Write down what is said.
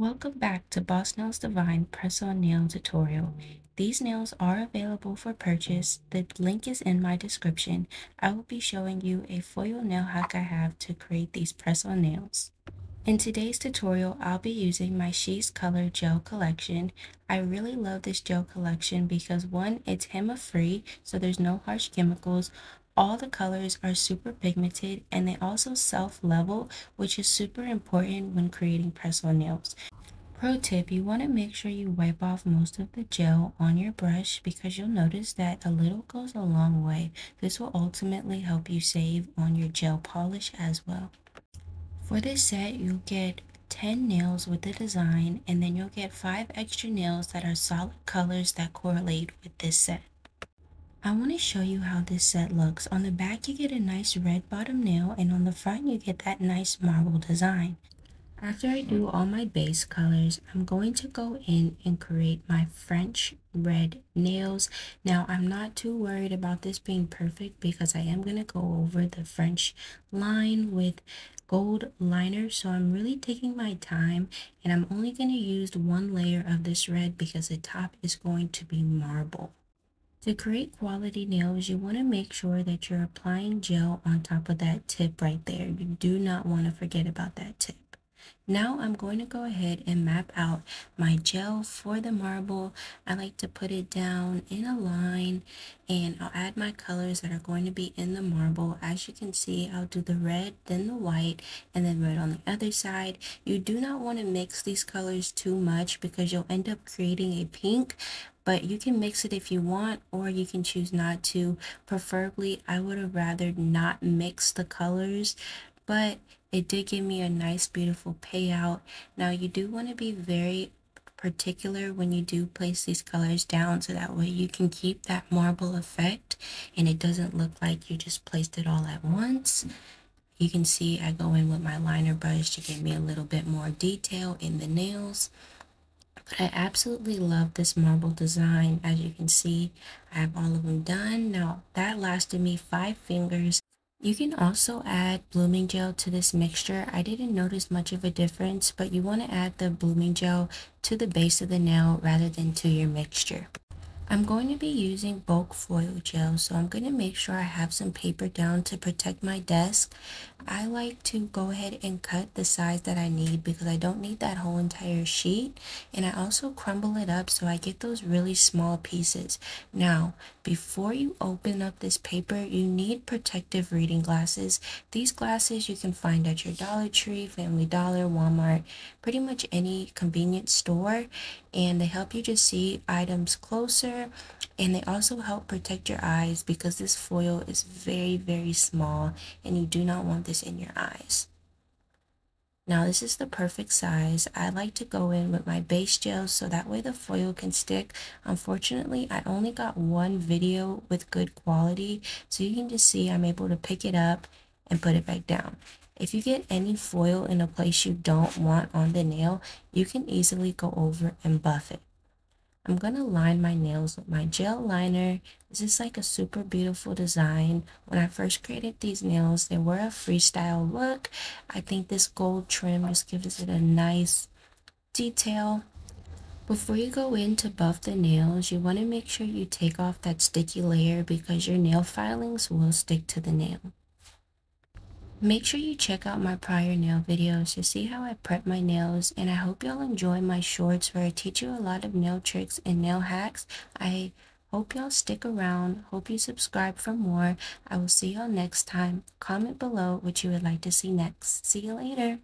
Welcome back to Boss Nails Divine Press-On Nail tutorial. These nails are available for purchase. The link is in my description. I will be showing you a foil nail hack I have to create these press-on nails. In today's tutorial, I'll be using my She's Color Gel Collection. I really love this gel collection because one, it's HEMA-free, so there's no harsh chemicals. All the colors are super pigmented and they also self-level, which is super important when creating press-on nails. Pro tip, you want to make sure you wipe off most of the gel on your brush because you'll notice that a little goes a long way. This will ultimately help you save on your gel polish as well. For this set, you'll get 10 nails with the design, and then you'll get 5 extra nails that are solid colors that correlate with this set. I want to show you how this set looks. On the back, you get a nice red bottom nail, and on the front, you get that nice marble design. After I do all my base colors, I'm going to go in and create my French red nails. Now, I'm not too worried about this being perfect because I am going to go over the French line with gold liner. So I'm really taking my time, and I'm only going to use one layer of this red because the top is going to be marble. To create quality nails, you want to make sure that you're applying gel on top of that tip right there. You do not want to forget about that tip. Now I'm going to go ahead and map out my gel for the marble. I like to put it down in a line, and I'll add my colors that are going to be in the marble. As you can see, I'll do the red, then the white, and then red on the other side. You do not want to mix these colors too much because you'll end up creating a pink, but you can mix it if you want, or you can choose not to. Preferably, I would have rather not mix the colors, but it did give me a nice, beautiful payout. Now, you do want to be very particular when you do place these colors down so that way you can keep that marble effect and it doesn't look like you just placed it all at once. You can see I go in with my liner brush to give me a little bit more detail in the nails. But I absolutely love this marble design. As you can see, I have all of them done. Now, that lasted me 5 fingers. You can also add blooming gel to this mixture. I didn't notice much of a difference, but you want to add the blooming gel to the base of the nail rather than to your mixture. I'm going to be using bulk foil gel, so I'm going to make sure I have some paper down to protect my desk. I like to go ahead and cut the size that I need because I don't need that whole entire sheet, and I also crumble it up so I get those really small pieces. Now, before you open up this paper, you need protective reading glasses. These glasses you can find at your Dollar Tree, Family Dollar, Walmart, pretty much any convenience store, and they help you just see items closer, and they also help protect your eyes because this foil is very, very small and you do not want this in your eyes. Now, this is the perfect size. I like to go in with my base gel so that way the foil can stick. Unfortunately, I only got one video with good quality, so you can just see I'm able to pick it up and put it back down. If you get any foil in a place you don't want on the nail, you can easily go over and buff it. I'm going to line my nails with my gel liner. This is like a super beautiful design. When I first created these nails, they were a freestyle look. I think this gold trim just gives it a nice detail. Before you go in to buff the nails, you want to make sure you take off that sticky layer because your nail filings will stick to the nail. Make sure you check out my prior nail videos to see how I prep my nails, and I hope y'all enjoy my shorts where I teach you a lot of nail tricks and nail hacks. I hope y'all stick around. Hope you subscribe for more. I will see y'all next time. Comment below what you would like to see next. See you later.